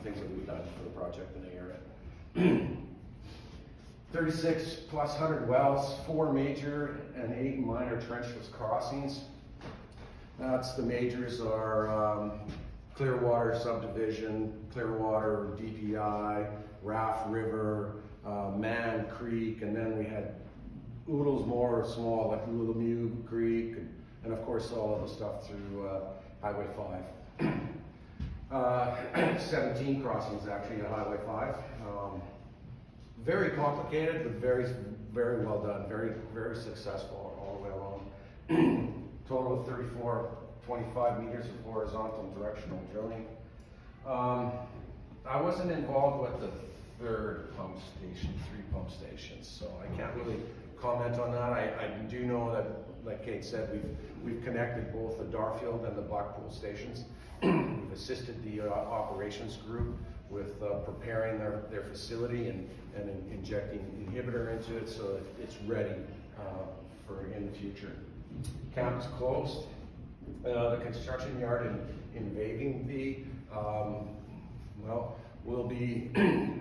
things that we've done for the project in the area. 36 plus 100 wells, 4 major and 8 minor trenchless crossings. That's the majors are Clearwater subdivision, Clearwater DPI, Raft River, Man Creek, and then we had oodles more small like Lulamew Creek, and of course all of the stuff through Highway 5. 17 crossings actually at Highway 5. Very complicated, but very well done, very successful all the way along. Total of 25 meters of horizontal directional drilling. I wasn't involved with the third pump station, 3 pump stations, so I can't really comment on that. I do know that, like Kate said, we've connected both the Darfield and the Blackpool stations. We've assisted the operations group with preparing their facility and injecting inhibitor into it so that it's ready for in the future. Camp is closed. The construction yard in Vavenby, will be,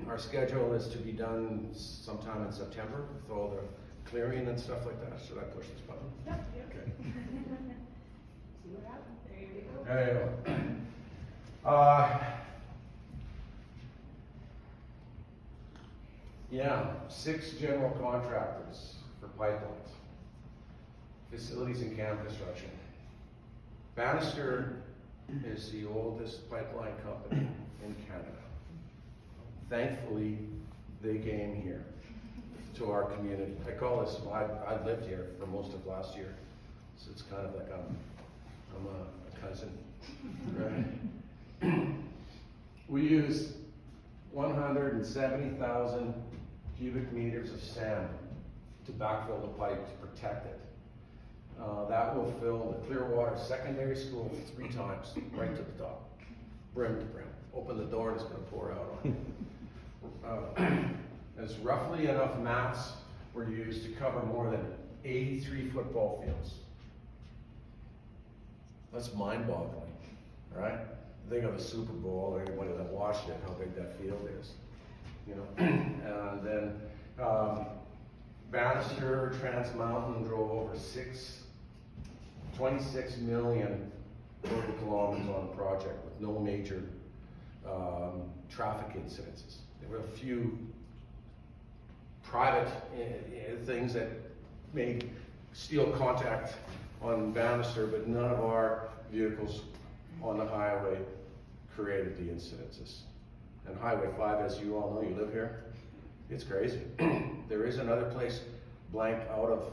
our schedule is to be done sometime in September with all the clearing and stuff like that. Should I push this button? Yep. Okay. See what happens. There you go. There you go. Yeah, 6 general contractors for pipelines, facilities and camp construction. Bannister is the oldest pipeline company in Canada. Thankfully, they came here to our community. I call this, I lived here for most of last year, so it's kind of like I'm a cousin, right? We use 170,000 cubic meters of sand to backfill the pipe to protect it. That will fill the Clearwater Secondary School 3 times, right to the top, brim to brim. Open the door and it's going to pour out on you. There's roughly enough mats were used to cover more than 83 football fields. That's mind-boggling, right? Think of the Super Bowl, or anybody that watched it, how big that field is, you know. And then Bannister, Transmountain drove over 26 million total kilometers on the project with no major traffic incidences. There were a few private things that made steel contact on Bannister, but none of our vehicles on the highway created the incidences. And Highway 5, as you all know, you live here, it's crazy. There is another place blank out of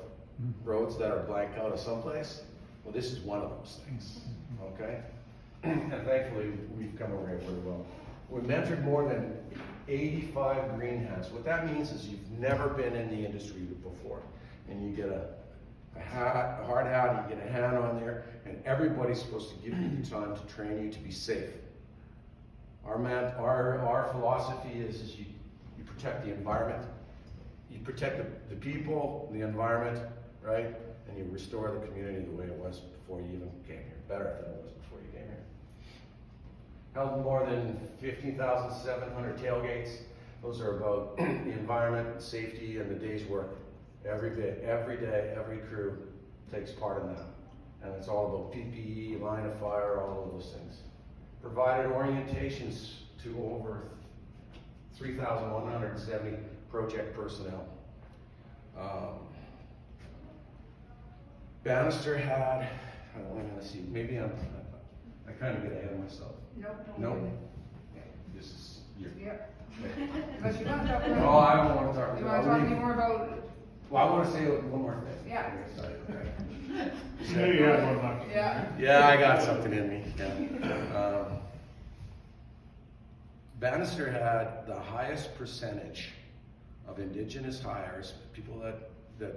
roads that are blank out of someplace. Well, this is one of those things, okay? And thankfully, we've come away really well. We mentored more than 85 greenhands. What that means is you've never been in the industry before, and you get a hard hat, you get a hand on there, and everybody's supposed to give you the time to train you to be safe. Our philosophy is you protect the environment, you protect the people, the environment, right? And you restore the community the way it was before you even came here, better than it was before you came here. Held more than 15,700 tailgates. Those are about the environment, safety, and the day's work. Every day, every crew takes part in that. And it's all about PPE, line of fire, all of those things. Provided orientations to over 3,170 project personnel. Bannister had, I'm gonna see, maybe I kind of get ahead of myself. Nope. Okay. This is your. Yep. Okay. But you want to talk about. No, I don't want to talk about. You want to talk any more about? Well, I want to say one more thing. Yeah. Sorry. There you have one much. Yeah. Yeah, I got something in me. Yeah. Bannister had the highest percentage of Indigenous hires, people that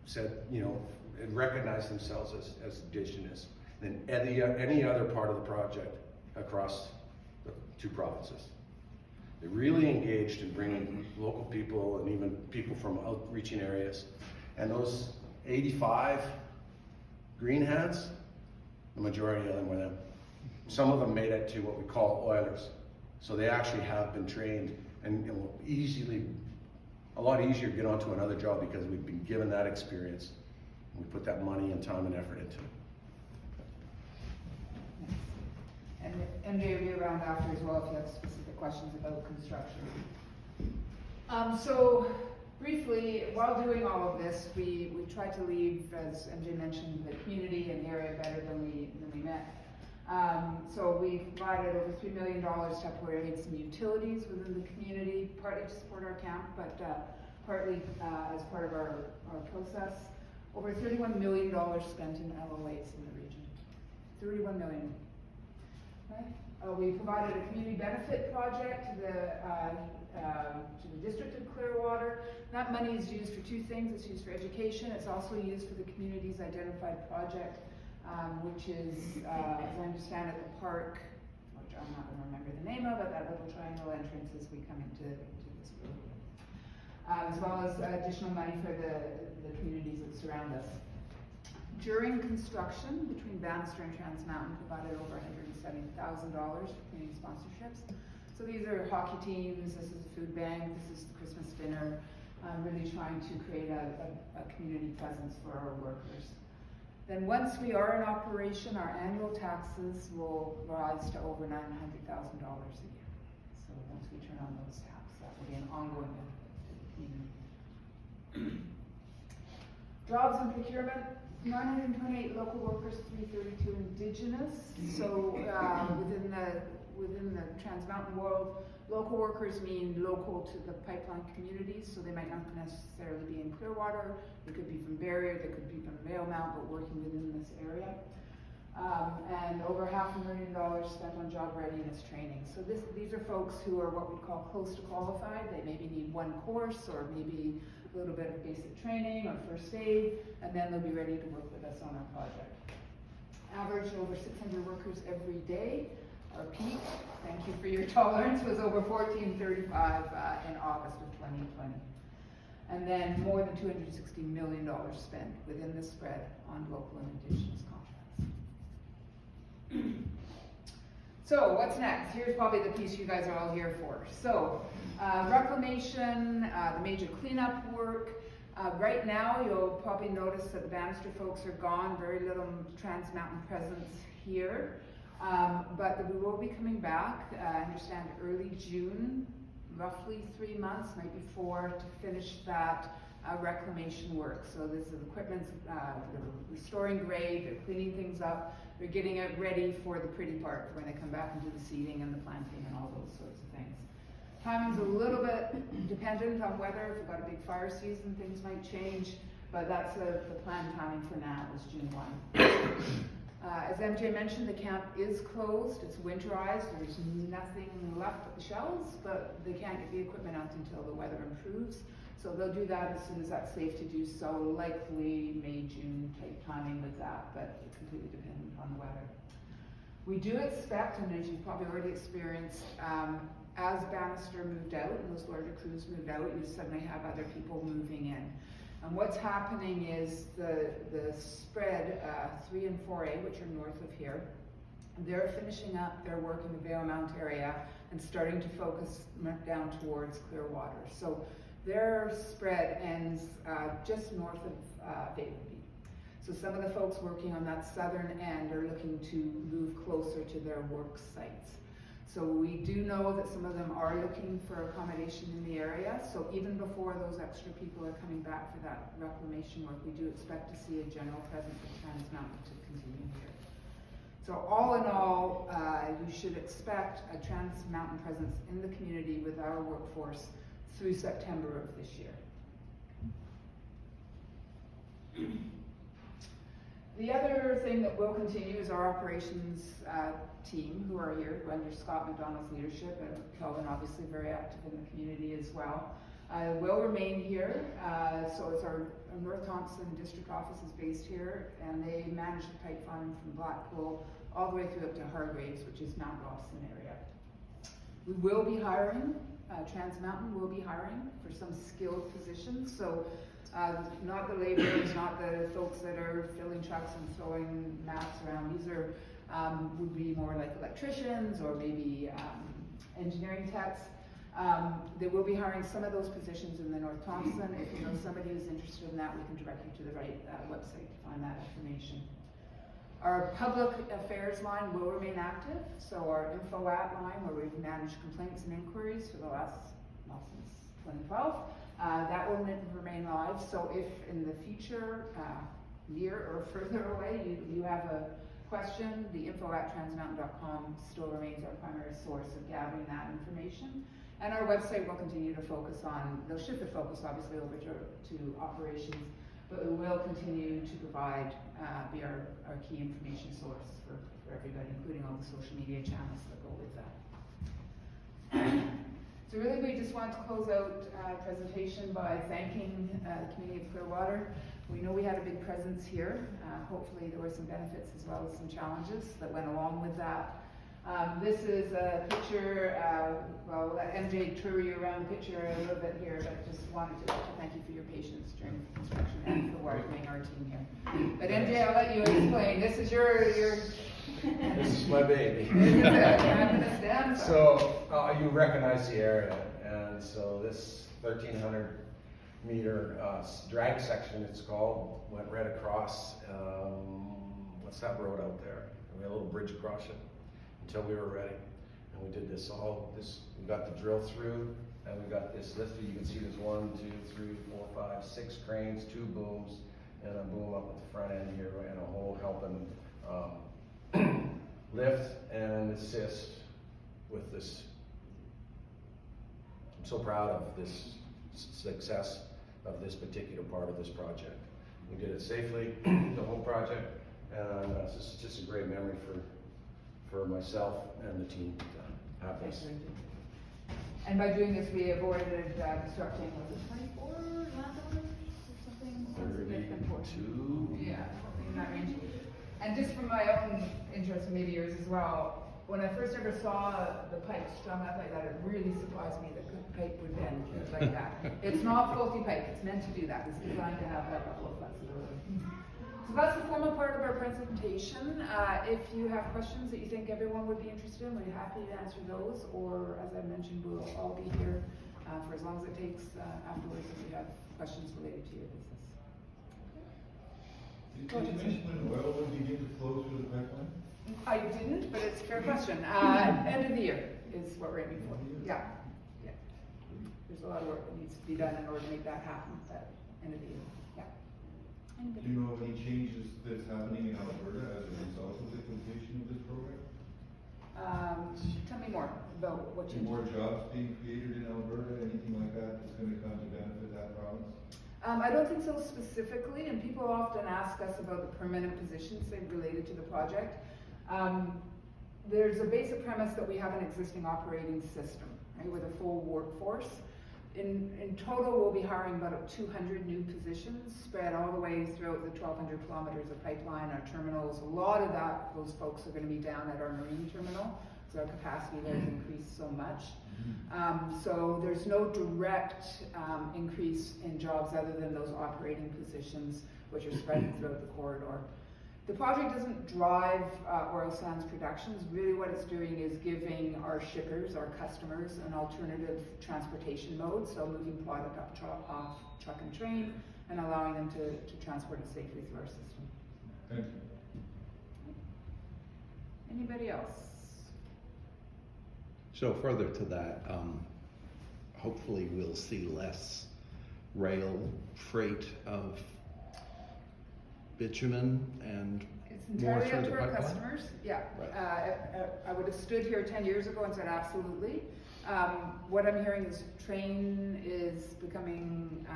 said, you know, and recognized themselves as Indigenous, than any other part of the project across the 2 provinces. They really engaged in bringing local people and even people from outreaching areas. And those 85 green hands, the majority of them were them. Some of them made it to what we call Oilers. So they actually have been trained and will a lot easier to get onto another job because we've been given that experience. We put that money and time and effort into it. And MJ will be around after as well if you have specific questions about construction. So briefly, while doing all of this, we tried to leave, as MJ mentioned, the community and the area better than we met. So we provided over $3 million to upgrade some utilities within the community, partly to support our camp, but partly as part of our process. Over $31 million spent in LOAs in the region. $31 million. Okay. We provided a community benefit project to the District of Clearwater. That money is used for two things. It's used for education. It's also used for the community's identified project, which is, as I understand it, the park, which I'm not going to remember the name of, but that little triangle entrance as we come into this room. As well as additional money for the communities that surround us. During construction, between Bannister and Transmountain, provided over $170,000 for community sponsorships. So these are hockey teams, this is a food bank, this is the Christmas dinner, really trying to create a community presence for our workers. Then once we are in operation, our annual taxes will rise to over $900,000 a year. So once we turn on those taps, that will be an ongoing benefit to the community. Jobs and procurement, 928 local workers, 332 Indigenous. So within the Transmountain world, local workers mean local to the pipeline communities, so they might not necessarily be in Clearwater. They could be from Barrier, they could be from Valemount, but working within this area. And over $500,000 spent on job readiness training. So these are folks who are what we call close to qualified. They maybe need one course or maybe a little bit of basic training or first aid, and then they'll be ready to work with us on our project. Average over 600 workers every day. Our peak, thank you for your tolerance, was over 1435 in August of 2020. And then more than $260 million spent within the spread on local and Indigenous contracts. So what's next? Here's probably the piece you guys are all here for. So reclamation, the major cleanup work. Right now, you'll probably notice that the Bannister folks are gone, very little Transmountain presence here. But we will be coming back, I understand early June, roughly 3 months, maybe 4, to finish that reclamation work. So this is equipment's they're restoring grade, they're cleaning things up, they're getting it ready for the pretty part, when they come back and do the seeding and the planting and all those sorts of things. Timing's a little bit dependent on weather. If we've got a big fire season, things might change, but that's the planned timing for now, is June 1. As MJ mentioned, the camp is closed, it's winterized, there's nothing left but the shells, but they can't get the equipment out until the weather improves. So they'll do that as soon as that's safe to do so, likely May, June type timing with that, but it's completely dependent on the weather. We do expect, and as you've probably already experienced, as Bannister moved out and those larger crews moved out, you suddenly have other people moving in. And what's happening is the spread 3 and 4A, which are north of here, they're finishing up their work in the Valemount area and starting to focus down towards Clearwater. So their spread ends just north of Valemount. So some of the folks working on that southern end are looking to move closer to their work sites. So we do know that some of them are looking for accommodation in the area. So even before those extra people are coming back for that reclamation work, we do expect to see a general presence of Transmountain to continue here. So all in all, you should expect a Transmountain presence in the community with our workforce through September of this year. The other thing that will continue is our operations team, who are here, who under Scott McDonald's leadership, and Kelvin obviously very active in the community as well, will remain here. So it's our North Thompson district office is based here, and they manage the pipe farm from Blackpool all the way through up to Hargraves, which is Mount Dawson area. We will be hiring, Transmountain will be hiring for some skilled positions. So not the laborers, not the folks that are filling trucks and throwing mats around. These are would be more like electricians or maybe engineering techs. They will be hiring some of those positions in the North Thompson. If you know somebody who's interested in that, we can direct you to the right website to find that information. Our public affairs line will remain active, so our info at line where we've managed complaints and inquiries for the last, well, since 2012, that will remain live. So if in the future, near or further away, you have a question, the info at transmountain.com still remains our primary source of gathering that information. And our website will continue to focus on, they'll shift the focus obviously over to operations, but we will continue to provide, be our key information source for everybody, including all the social media channels that go with that. So really we just want to close out our presentation by thanking the community of Clearwater. We know we had a big presence here. Hopefully there were some benefits as well as some challenges that went along with that. This is a picture, well, we'll let MJ tour you around the picture a little bit here, but just wanted to thank you for your patience during the construction and for working our team here. But MJ, I'll let you explain. This is your This is my baby. I'm gonna stand. So, you recognize the area, and so this 1,300 meter drag section, it's called, went right across, what's that road out there? We had a little bridge across it until we were ready. And we did this we got the drill through, and we got this lifted. You can see there's 1, 2, 3, 4, 5, 6 cranes, 2 booms, and a boom up at the front end here, and a whole helping lift and assist with this. I'm so proud of this success of this particular part of this project. We did it safely, the whole project, and it's just a great memory for myself and the team to have this. And by doing this, we avoided constructing, was it 24 landowners or something? 32. Yeah, something in that range. And just from my own interest, maybe yours as well, when I first ever saw the pipe strung up like that, it really surprised me that the pipe would bend like that. It's not faulty pipe, it's meant to do that. It's designed to have that level of flexibility. So that's the formal part of our presentation. If you have questions that you think everyone would be interested in, we're happy to answer those, or as I mentioned, we'll all be here for as long as it takes afterwards if you have questions related to your business. Did you mention when oil would begin to flow through the pipeline? I didn't, but it's a fair question. End of the year is what we're aiming for. Yeah. There's a lot of work that needs to be done in order to make that happen, but end of the year. Yeah. Do you know of any changes that's happening in Alberta as a result of the completion of this program? Tell me more about what you. More jobs being created in Alberta, anything like that that's going to come to benefit that province? I don't think so specifically, and people often ask us about the permanent positions related to the project. There's a basic premise that we have an existing operating system, right, with a full workforce. In total, we'll be hiring about 200 new positions spread all the way throughout the 1,200 kilometers of pipeline, our terminals. A lot of those folks are going to be down at our marine terminal, because our capacity there has increased so much. So there's no direct increase in jobs other than those operating positions, which are spread throughout the corridor. The project doesn't drive oil sands productions. Really what it's doing is giving our shippers, our customers, an alternative transportation mode, so moving product off truck and train, and allowing them to transport it safely through our system. Thank you. Anybody else? So further to that, hopefully we'll see less rail freight of bitumen and It's more entirely through up the to our pipeline? customers, yeah. Right. I would have stood here 10 years ago and said absolutely. What I'm hearing is train is becoming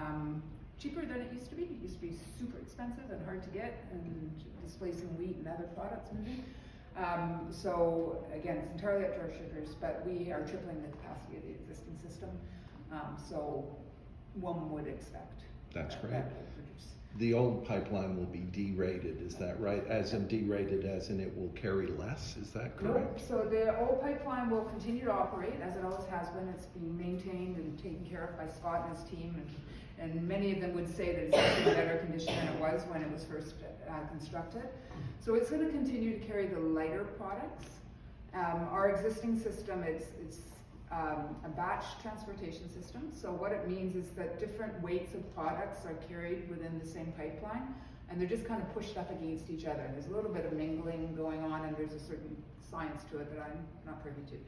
cheaper than it used to be. It used to be super expensive and hard to get and displacing wheat and other products moving. So again, it's entirely up to our shippers, but we are tripling the capacity of the existing system. So one would expect That's great. that will produce. The old pipeline will be derated, is that right? As in derated, as in it will carry less, is that correct? Nope. So the old pipeline will continue to operate as it always has been. It's being maintained and taken care of by Scott and his team, and many of them would say that it's actually in better condition than it was when it was first constructed. So it's going to continue to carry the lighter products. Our existing system, it's a batch transportation system. So what it means is that different weights of products are carried within the same pipeline, and they're just kind of pushed up against each other. There's a little bit of mingling going on, and there's a certain science to it that I'm not privy to.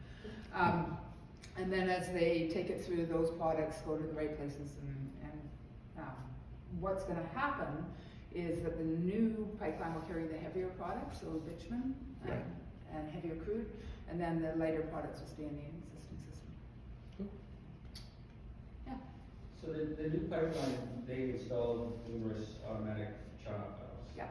And then as they take it through, those products go to the right places, and what's gonna happen is that the new pipeline will carry the heavier products, so bitumen and heavier crude, and then the lighter products will stay in the existing system. Yeah. So the new pipeline, they installed numerous automatic shut-off valves. Yeah.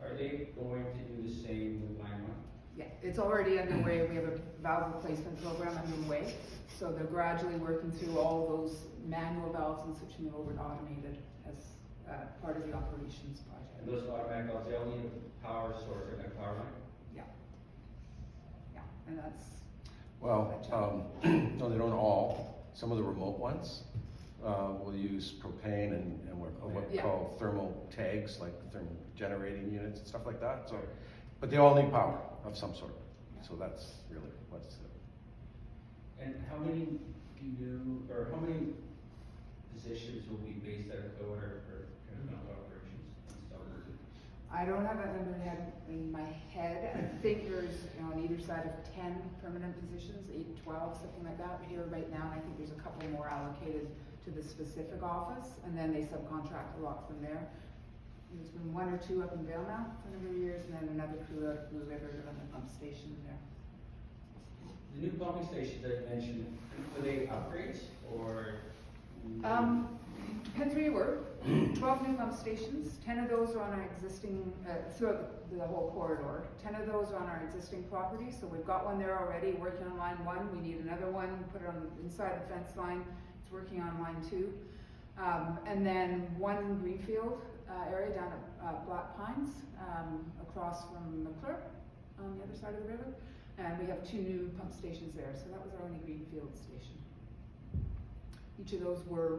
Are they going to do the same with line one? Yeah, it's already underway. We have a valve replacement program underway. So they're gradually working through all those manual valves and switching them over to automated as part of the operations project. And those automatic valves, they all need a power source or a power line? Yeah. Yeah, and that's, Well, no, they don't all. Some of the remote ones will use propane and what we Yeah. call thermal tags, like thermal generating units and stuff like that. So, but they all need power of some sort. So that's really what's. And how many how many positions will be based out of Clearwater for kind of operations and stuff? I don't have that number in my head. I think there's, on either side of 10 permanent positions, 8, 12, something like that here right now. And I think there's a couple more allocated to the specific office, and then they subcontract a lot from there. There's been 1 or 2 up in Valemount for a number of years, and then another crew out of Blue River on the pump station there. The new pumping stations that you mentioned, were they upgrades or? Depends where you work. 12 new pump stations. 10 of those are on our existing, throughout the whole corridor. 10 of those are on our existing property, so we've got one there already, working on line 1. We need another one, put it on inside the fence line. It's working on line 2. And then 1 greenfield area down at Black Pines, across from McClure, on the other side of the river. And we have 2 new pump stations there, so that was our only greenfield station. Each of those were,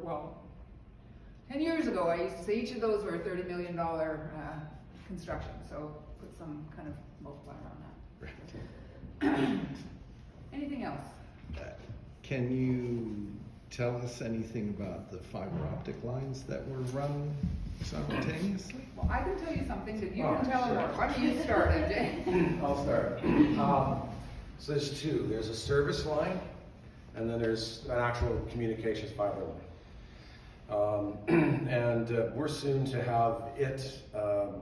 10 years ago, I used to say each of those were a $30 million construction, so put some kind of multiplier on that. Anything else? Can you tell us anything about the fiber optic lines that were run simultaneously? Well, I can tell you something that you Oh, can tell sure. more. Why don't you start, MJ? I'll start. So there's 2. There's a service line, and then there's an actual communications fiber line. And we're soon to have it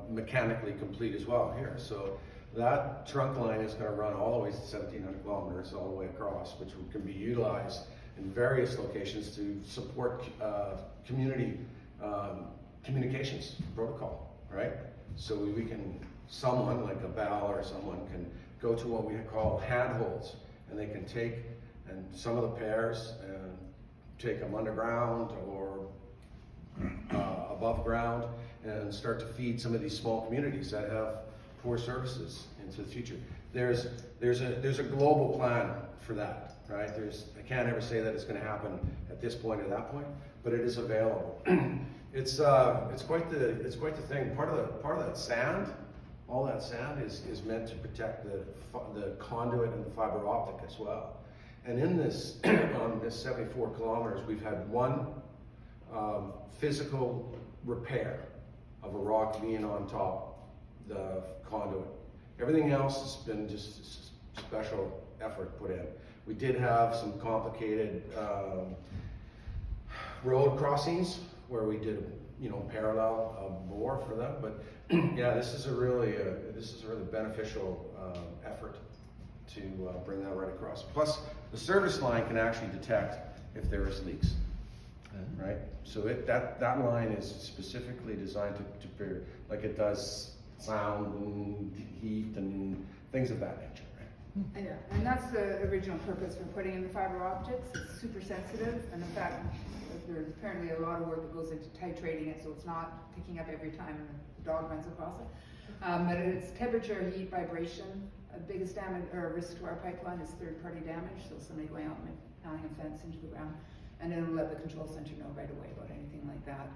mechanically complete as well here. So that trunk line is going to run all the way to 1,700 kilometers all the way across, which can be utilized in various locations to support community communications protocol, right? So we can, someone like a Val or someone can go to what we call handholds, and they can take and some of the pairs and take them underground or above ground and start to feed some of these small communities that have poor services into the future. There's a global plan for that, right? I can't ever say that it's going to happen at this point or that point, but it is available. It's quite the thing. Part of that sand, all that sand is meant to protect the conduit and the fiber optic as well. And in this on this 74 kilometers, we've had 1 physical repair of a rock being on top the conduit. Everything else has been just special effort put in. We did have some complicated road crossings where we did, parallel bore for them. But yeah, this is a really beneficial effort to bring that right across. Plus, the service line can actually detect if there is leaks, right? So that line is specifically designed to like it does sound and heat and things of that nature, right? Yeah, and that's the original purpose for putting in the fiber optics. It's super sensitive, and in fact, there's apparently a lot of work that goes into titrating it so it's not picking up every time the dog runs across it. But it's temperature, heat, vibration. The biggest damage or risk to our pipeline is third-party damage, so somebody going out and pounding a fence into the ground, and then it'll let the control center know right away about anything like that.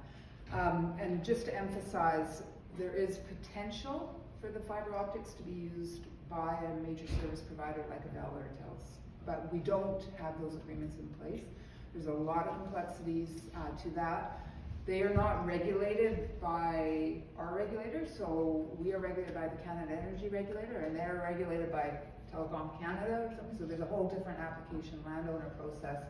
And just to emphasize, there is potential for the fiber optics to be used by a major service provider like a Bell or a TELUS. but we don't have those agreements in place. There's a lot of complexities to that. They are not regulated by our regulators, so we are regulated by the Canada Energy Regulator, and they're regulated by Telecom Canada or something, so there's a whole different application, landowner process,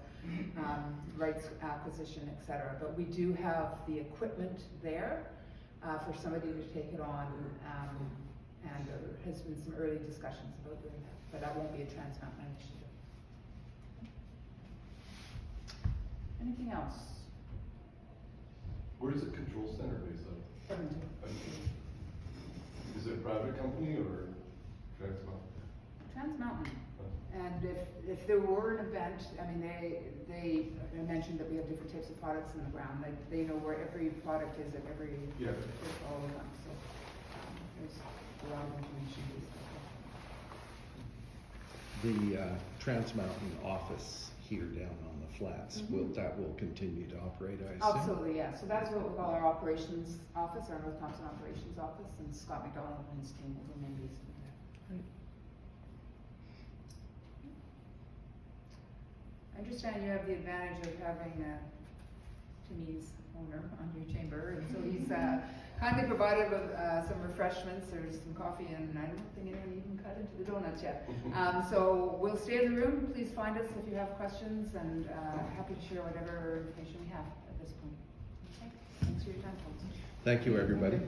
rights acquisition, et cetera. But we do have the equipment there for somebody to take it on, and there has been some early discussions about doing that, but that won't be a Trans Mountain initiative. Anything else? Where's the control center based out of? Edmonton. Is it a private company or Transmountain? Trans Mountain. And if there were an event, I mean, they mentioned that we have different types of products in the ground, like they know where every product is at every, Yeah. all of them, so, there's a lot of information based on The Trans Mountain office here down on the flats, that will continue to operate, I that. assume? Absolutely, yeah, so that's what we call our operations office, our North Thompson operations office, and Scott McDonald and his team will remain based in there. I understand you have the advantage of having Timmy's owner on your chamber, and so he's kindly provided with some refreshments. There's some coffee, and I don't think anyone even cut into the donuts yet. So we'll stay in the room. Please find us if you have questions, and happy to share whatever information we have at this point. Okay. Thanks for your time, folks. Thank you, everybody.